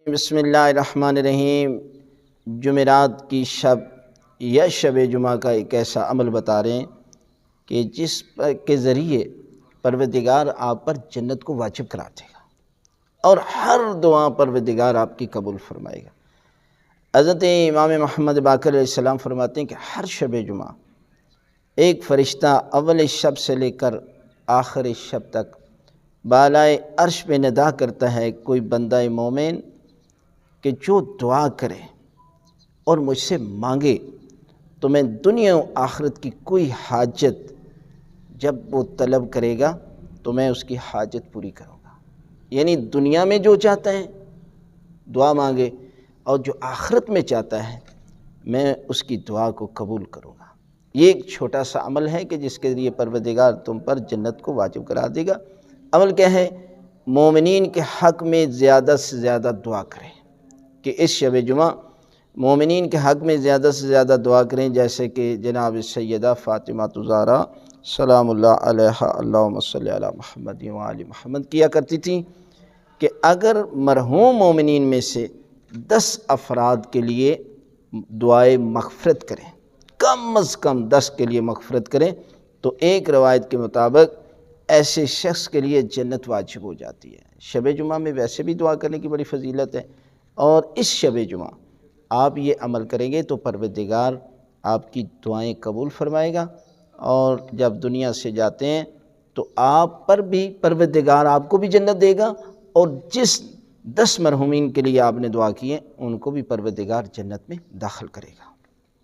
بسم اللہ الرحمن الرحیم۔ جمعرات کی شب یا شب جمعہ کا ایک ایسا عمل بتا رہے ہیں کہ جس کے ذریعے پروردگار آپ پر جنت کو واجب کرا دے گا اور ہر دعا پروردگار آپ کی قبول فرمائے گا۔ حضرت امام محمد باقر علیہ السلام فرماتے ہیں کہ ہر شب جمعہ ایک فرشتہ اول شب سے لے کر آخر شب تک بالائے عرش پہ ندا کرتا ہے، کوئی بندہ مومن کہ جو دعا کرے اور مجھ سے مانگے تو میں دنیا و آخرت کی کوئی حاجت جب وہ طلب کرے گا تو میں اس کی حاجت پوری کروں گا۔ یعنی دنیا میں جو چاہتا ہے دعا مانگے، اور جو آخرت میں چاہتا ہے میں اس کی دعا کو قبول کروں گا۔ یہ ایک چھوٹا سا عمل ہے کہ جس کے لیے پروردگار تم پر جنت کو واجب کرا دے گا۔ عمل کیا ہے؟ مومنین کے حق میں زیادہ سے زیادہ دعا کریں، کہ اس شب جمعہ مومنین کے حق میں زیادہ سے زیادہ دعا کریں، جیسے کہ جناب سیدہ فاطمہ زہرا سلام اللہ علیہا اللہم صلی علی محمد و آل محمد کیا کرتی تھیں کہ اگر مرحوم مومنین میں سے 10 افراد کے لیے دعائے مغفرت کریں، کم از کم 10 کے لیے مغفرت کریں، تو ایک روایت کے مطابق ایسے شخص کے لیے جنت واجب ہو جاتی ہے۔ شب جمعہ میں ویسے بھی دعا کرنے کی بڑی فضیلت ہے، اور اس شب جمعہ آپ یہ عمل کریں گے تو پروردگار آپ کی دعائیں قبول فرمائے گا، اور جب دنیا سے جاتے ہیں تو آپ پر بھی پروردگار آپ کو بھی جنت دے گا، اور جس 10 مرحومین کے لیے آپ نے دعا کی ہے ان کو بھی پروردگار جنت میں داخل کرے گا۔